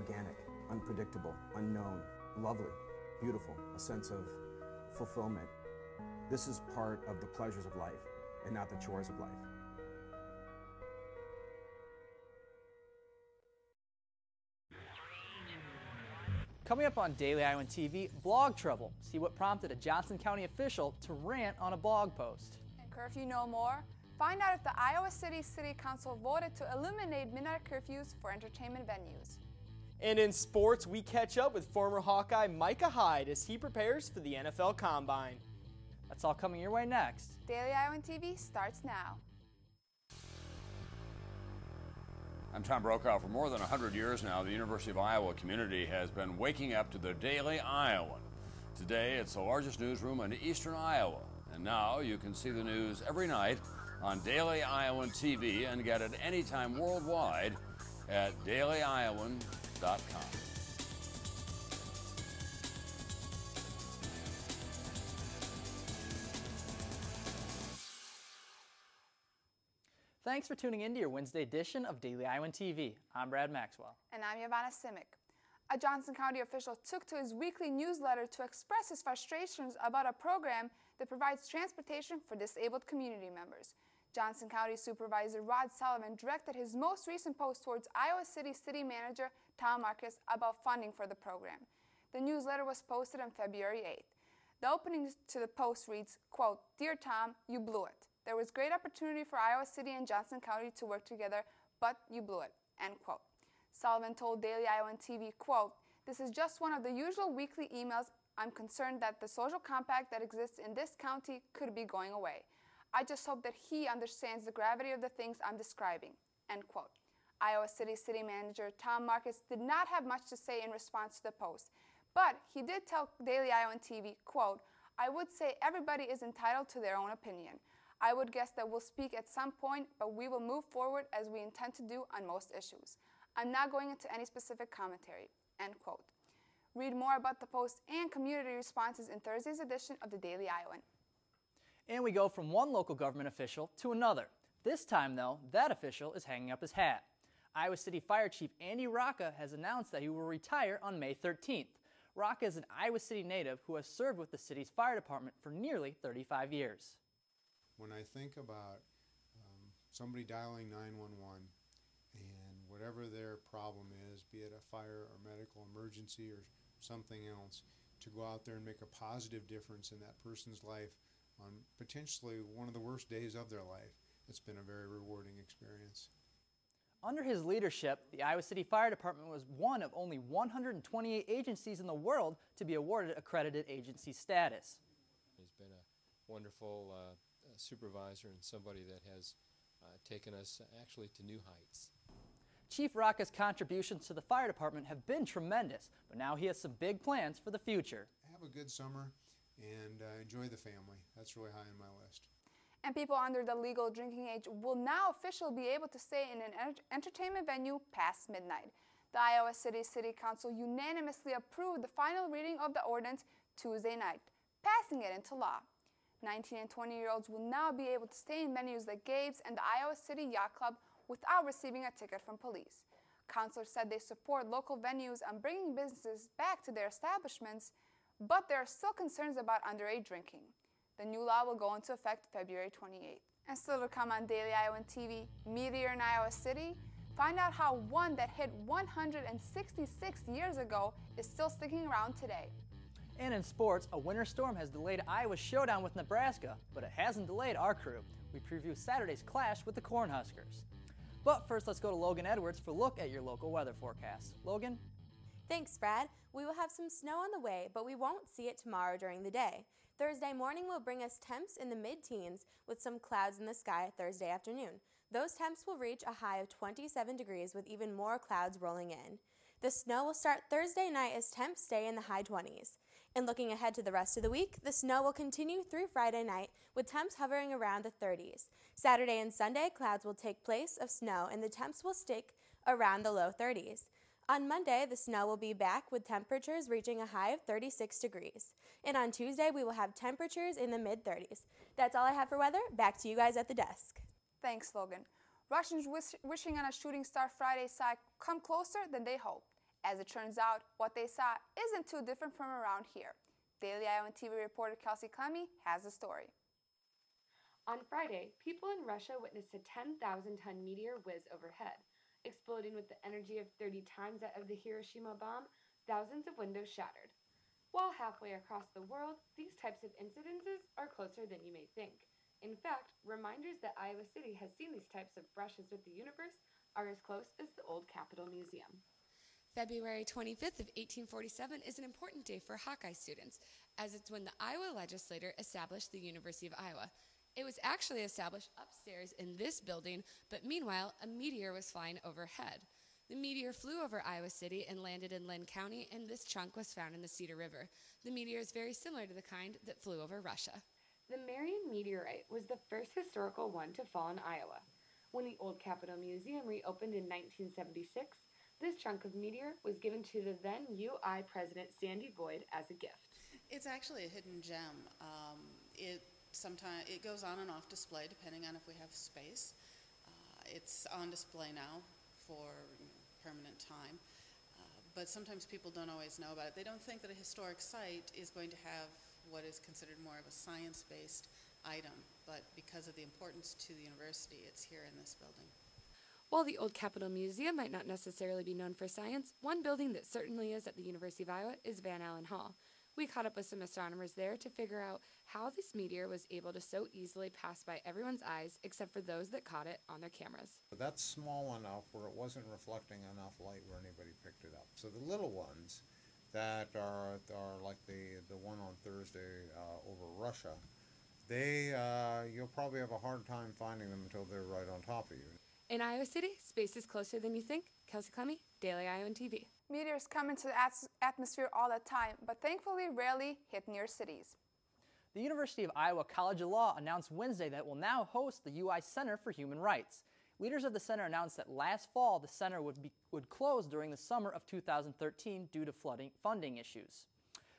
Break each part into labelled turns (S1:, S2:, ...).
S1: organic, unpredictable, unknown, lovely, beautiful, a sense of fulfillment. This is part of the pleasures of life and not the chores of life.
S2: Coming up on Daily Iowan TV, blog trouble. See what prompted a Johnson County official to rant on a blog post.
S3: And curfew no more? Find out if the Iowa City Council voted to eliminate midnight curfews for entertainment venues.
S4: And in sports, we catch up with former Hawkeye Micah Hyde as he prepares for the NFL Combine.
S2: That's all coming your way next.
S3: Daily Iowan TV starts now.
S5: I'm Tom Brokaw. For more than 100 years now, the University of Iowa community has been waking up to the Daily Iowan. Today, it's the largest newsroom in eastern Iowa. And now you can see the news every night on Daily Iowan TV and get it anytime worldwide at dailyiowan.com.
S2: Thanks for tuning in to your Wednesday edition of Daily Iowan TV. I'm Brad Maxwell.
S3: And I'm Iowan Simic. A Johnson County official took to his weekly newsletter to express his frustrations about a program that provides transportation for disabled community members. Johnson County Supervisor Rod Sullivan directed his most recent post towards Iowa City City Manager Tom Marcus about funding for the program. The newsletter was posted on February 8th. The opening to the post reads, quote, "Dear Tom, you blew it. There was great opportunity for Iowa City and Johnson County to work together, but you blew it," end quote. Sullivan told Daily Iowan TV, quote, "This is just one of the usual weekly emails. I'm concerned that the social compact that exists in this county could be going away. I just hope that he understands the gravity of the things I'm describing," end quote. Iowa City City Manager Tom Marcus did not have much to say in response to the post, but he did tell Daily Iowan TV, quote, "I would say everybody is entitled to their own opinion. I would guess that we'll speak at some point, but we will move forward as we intend to do on most issues. I'm not going into any specific commentary," end quote. Read more about the post and community responses in Thursday's edition of the Daily Iowan.
S2: And we go from one local government official to another. This time, though, that official is hanging up his hat. Iowa City Fire Chief Andy Rocca has announced that he will retire on May 13th. Rocca is an Iowa City native who has served with the city's fire department for nearly 35 years.
S6: When I think about somebody dialing 911 and whatever their problem is, be it a fire or medical emergency or something else, to go out there and make a positive difference in that person's life on potentially one of the worst days of their life, it's been a very rewarding experience.
S2: Under his leadership, the Iowa City Fire Department was one of only 128 agencies in the world to be awarded accredited agency status.
S7: He's been a wonderful supervisor and somebody that has taken us actually to new heights.
S2: Chief Rocca's contributions to the fire department have been tremendous, but now he has some big plans for the future.
S6: Have a good summer and enjoy the family. That's really high on my list.
S3: And people under the legal drinking age will now officially be able to stay in an entertainment venue past midnight. The Iowa City City Council unanimously approved the final reading of the ordinance Tuesday night, passing it into law. 19 and 20-year-olds will now be able to stay in venues like Gabe's and the Iowa City Yacht Club without receiving a ticket from police. Councilors said they support local venues and bringing businesses back to their establishments, but there are still concerns about underage drinking. The new law will go into effect February 28th. And still to come on Daily Iowan TV, meteor in Iowa City. Find out how one that hit 166 years ago is still sticking around today.
S2: And in sports, a winter storm has delayed Iowa's showdown with Nebraska, but it hasn't delayed our crew. We preview Saturday's clash with the Cornhuskers. But first, let's go to Logan Edwards for a look at your local weather forecast. Logan?
S8: Thanks, Brad. We will have some snow on the way, but we won't see it tomorrow during the day. Thursday morning will bring us temps in the mid-teens with some clouds in the sky Thursday afternoon. Those temps will reach a high of 27 degrees with even more clouds rolling in. The snow will start Thursday night as temps stay in the high 20s. And looking ahead to the rest of the week, the snow will continue through Friday night with temps hovering around the 30s. Saturday and Sunday, clouds will take place of snow and the temps will stick around the low 30s. On Monday, the snow will be back with temperatures reaching a high of 36 degrees. And on Tuesday, we will have temperatures in the mid-30s. That's all I have for weather. Back to you guys at the desk.
S3: Thanks, Logan. Russians wishing on a shooting star Friday saw come closer than they hoped. As it turns out, what they saw isn't too different from around here. Daily Iowan TV reporter Kelsey Clemmy has the story.
S9: On Friday, people in Russia witnessed a 10,000-ton meteor whiz overhead. Exploding with the energy of 30 times that of the Hiroshima bomb, thousands of windows shattered. While halfway across the world, these types of incidences are closer than you may think. In fact, reminders that Iowa City has seen these types of brushes with the universe are as close as the old Capitol Museum.
S10: February 25th of 1847 is an important day for Hawkeye students, as it's when the Iowa legislature established the University of Iowa. It was actually established upstairs in this building, but meanwhile, a meteor was flying overhead. The meteor flew over Iowa City and landed in Lynn County, and this chunk was found in the Cedar River. The meteor is very similar to the kind that flew over Russia.
S9: The Marion meteorite was the first historical one to fall in Iowa. When the old Capitol Museum reopened in 1976, this chunk of meteor was given to the then UI President Sandy Boyd as a gift.
S11: It's actually a hidden gem. Sometimes it goes on and off display depending on if we have space. It's on display now for permanent time, but sometimes people don't always know about it. They don't think that a historic site is going to have what is considered more of a science-based item, but because of the importance to the university, it's here in this building.
S10: While the old Capitol Museum might not necessarily be known for science, one building that certainly is at the University of Iowa is Van Allen Hall. We caught up with some astronomers there to figure out how this meteor was able to so easily pass by everyone's eyes except for those that caught it on their cameras.
S6: That's small enough where it wasn't reflecting enough light where anybody picked it up. So the little ones that are like the one on Thursday over Russia, you'll probably have a hard time finding them until they're right on top of you.
S10: In Iowa City, space is closer than you think. Kelsey Clemmy, Daily Iowan TV.
S3: Meteors come into the atmosphere all the time, but thankfully rarely hit near cities.
S2: The University of Iowa College of Law announced Wednesday that it will now host the UI Center for Human Rights. Leaders of the center announced that last fall the center would close during the summer of 2013 due to funding issues.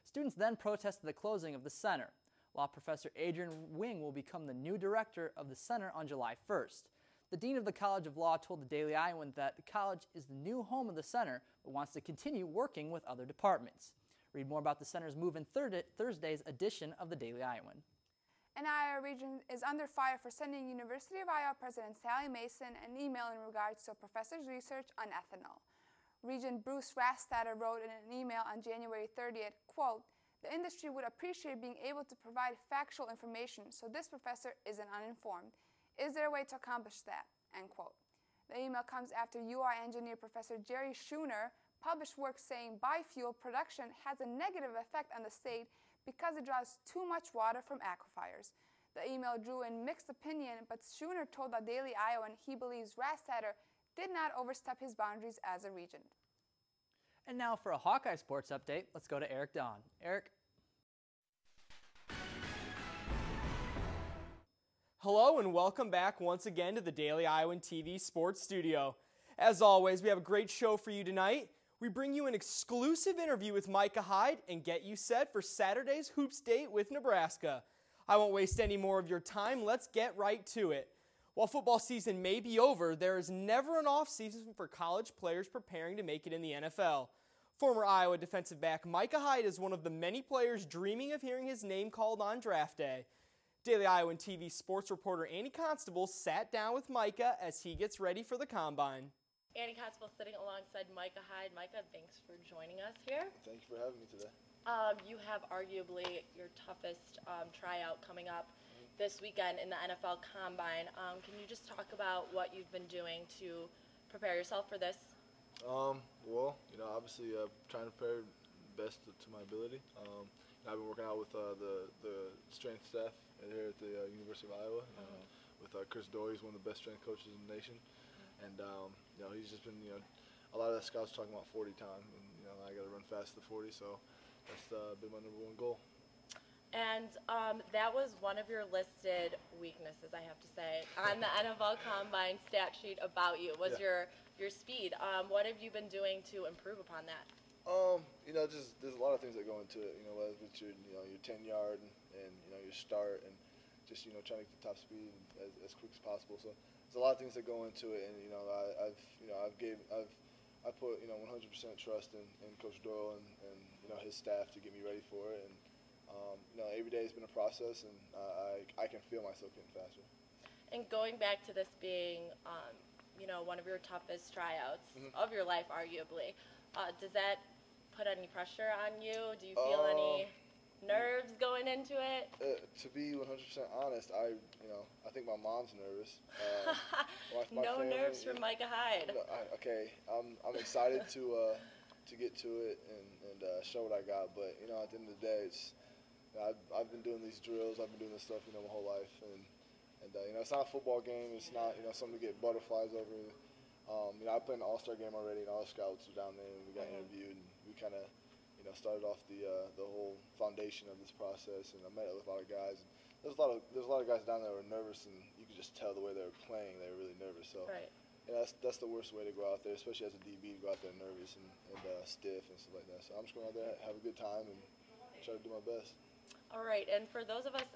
S2: Students then protested the closing of the center. Law professor Adrian Wing will become the new director of the center on July 1st. The dean of the College of Law told the Daily Iowan that the college is the new home of the center, but wants to continue working with other departments. Read more about the center's move in Thursday's edition of the Daily Iowan.
S3: An Iowa region is under fire for sending University of Iowa President Sally Mason an email in regards to a professor's research on ethanol. Regent Bruce Rastatter wrote in an email on January 30th, quote, "The industry would appreciate being able to provide factual information so this professor isn't uninformed. Is there a way to accomplish that?" End quote. The email comes after UI engineer Professor Jerry Schooner published work saying biofuel production has a negative effect on the state because it draws too much water from aquifers. The email drew in mixed opinion, but Schooner told the Daily Iowan he believes Rastatter did not overstep his boundaries as a regent.
S2: And now for a Hawkeye sports update, let's go to Eric Dawn. Eric.
S4: Hello and welcome back once again to the Daily Iowan TV Sports Studio. As always, we have a great show for you tonight. We bring you an exclusive interview with Micah Hyde and get you set for Saturday's Hoops Date with Nebraska. I won't waste any more of your time. Let's get right to it. While football season may be over, there is never an off season for college players preparing to make it in the NFL. Former Iowa defensive back Micah Hyde is one of the many players dreaming of hearing his name called on draft day. Daily Iowan TV sports reporter Andy Constable sat down with Micah as he gets ready for the Combine.
S12: Andy Constable sitting alongside Micah Hyde. Micah, thanks for joining us here.
S13: Thank you for having me today.
S12: You have arguably your toughest tryout coming up this weekend in the NFL Combine. Can you just talk about what you've been doing to prepare yourself for this?
S13: Well, obviously trying to prepare best to my ability. I've been working out with the strength staff here at the University of Iowa, with Chris Doyle. He's one of the best strength coaches in the nation, and he's just been a lot of the scouts talking about 40 time, and I got to run fast at the 40, so that's been my #1 goal.
S12: And that was one of your listed weaknesses, I have to say, on the NFL Combine stat sheet about you was your speed. What have you been doing to improve upon that?
S13: Just there's a lot of things that go into it. Whether it's your 10-yard and your start, and just trying to get the top speed as quick as possible. So there's a lot of things that go into it, and I've I put 100% trust in Coach Doyle and his staff to get me ready for it. And every day has been a process, and I can feel myself getting faster.
S12: And going back to this being, one of your toughest tryouts of your life, arguably, does that put any pressure on you? Do you feel any nerves going into it?
S13: To be 100% honest, I think my mom's nervous.
S12: No family, nerves from Micah Hyde.
S13: Okay, I'm excited to get to it and show what I got. But at the end of the day, I've been doing these drills. I've been doing this stuff my whole life, and it's not a football game. It's not something to get butterflies over. I played an all-star game already, and all the scouts were down there, and we got interviewed, and we kind of started off the whole foundation of this process, and I met with a lot of guys. And there's a lot of guys down there who were nervous, and you could just tell the way they were playing. They were really nervous. So
S12: right.
S13: That's the worst way to go out there, especially as a DB, to go out there nervous and stiff and stuff like that. So I'm just going out there, have a good time, and try to do my best.
S12: All right, and for those of us,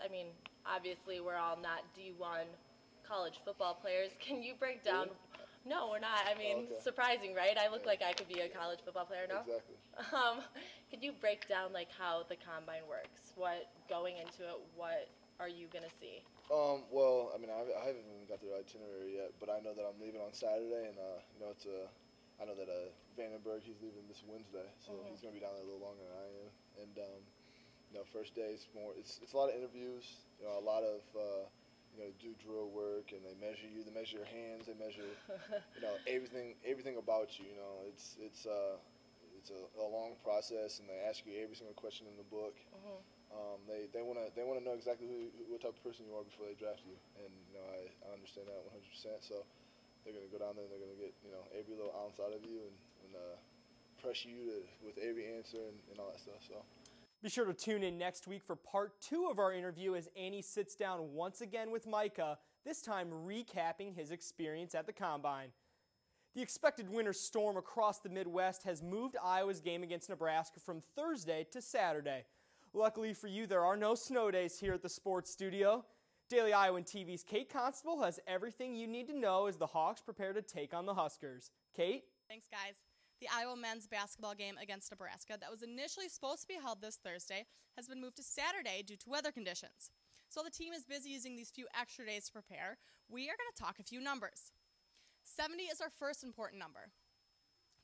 S12: obviously we're all not D1 college football players. Can you break down?
S13: Really?
S12: No, we're not.
S13: Okay.
S12: Surprising, right? I look like I could be a college football player now.
S13: Exactly.
S12: Could you break down how the combine works? What going into it? What are you gonna see?
S13: Well, I haven't even got the itinerary yet, but I know that I'm leaving on Saturday, and I know that Vandenberg, he's leaving this Wednesday, so he's gonna be down there a little longer than I am. And first day is more. It's a lot of interviews. A lot of do drill work, and they measure you. They measure your hands. They measure everything about you. It's a long process, and they ask you every single question in the book. They want to know exactly what type of person you are before they draft you, and I understand that 100%. So they're gonna go down there and they're gonna get every little ounce out of you and pressure you with every answer and all that stuff. So.
S4: Be sure to tune in next week for part 2 of our interview as Annie sits down once again with Micah, this time recapping his experience at the Combine. The expected winter storm across the Midwest has moved Iowa's game against Nebraska from Thursday to Saturday. Luckily for you, there are no snow days here at the sports studio. Daily Iowan TV's Kate Constable has everything you need to know as the Hawks prepare to take on the Huskers. Kate?
S14: Thanks, guys. The Iowa men's basketball game against Nebraska that was initially supposed to be held this Thursday has been moved to Saturday due to weather conditions. So the team is busy using these few extra days to prepare. We are going to talk a few numbers. 70 is our first important number.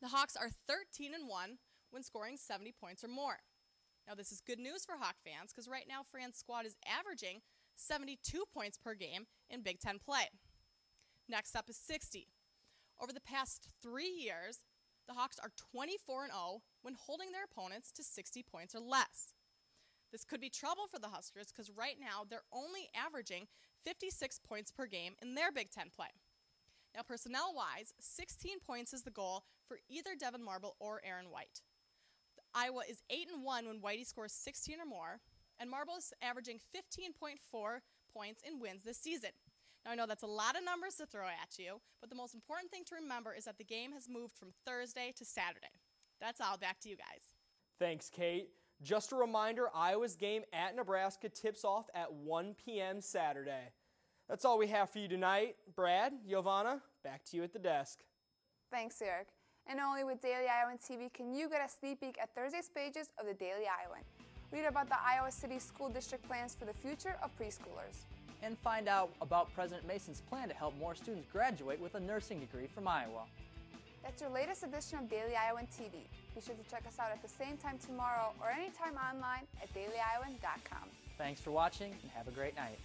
S14: The Hawks are 13-1 when scoring 70 points or more. Now this is good news for Hawk fans because right now Fran's squad is averaging 72 points per game in Big Ten play. Next up is 60. Over the past 3 years, the Hawks are 24-0 when holding their opponents to 60 points or less. This could be trouble for the Huskers because right now they're only averaging 56 points per game in their Big Ten play. Now personnel-wise, 16 points is the goal for either Devin Marble or Aaron White. Iowa is 8-1 when Whitey scores 16 or more, and Marble is averaging 15.4 points in wins this season. Now, I know that's a lot of numbers to throw at you, but the most important thing to remember is that the game has moved from Thursday to Saturday. That's all. Back to you guys.
S4: Thanks, Kate. Just a reminder, Iowa's game at Nebraska tips off at 1 p.m. Saturday. That's all we have for you tonight. Brad, Giovanna, back to you at the desk.
S3: Thanks, Eric. And only with Daily Iowan TV can you get a sneak peek at Thursday's pages of the Daily Iowan. Read about the Iowa City School District plans for the future of preschoolers.
S2: And find out about President Mason's plan to help more students graduate with a nursing degree from Iowa.
S3: That's your latest edition of Daily Iowan TV. Be sure to check us out at the same time tomorrow or anytime online at dailyiowan.com.
S2: Thanks for watching and have a great night.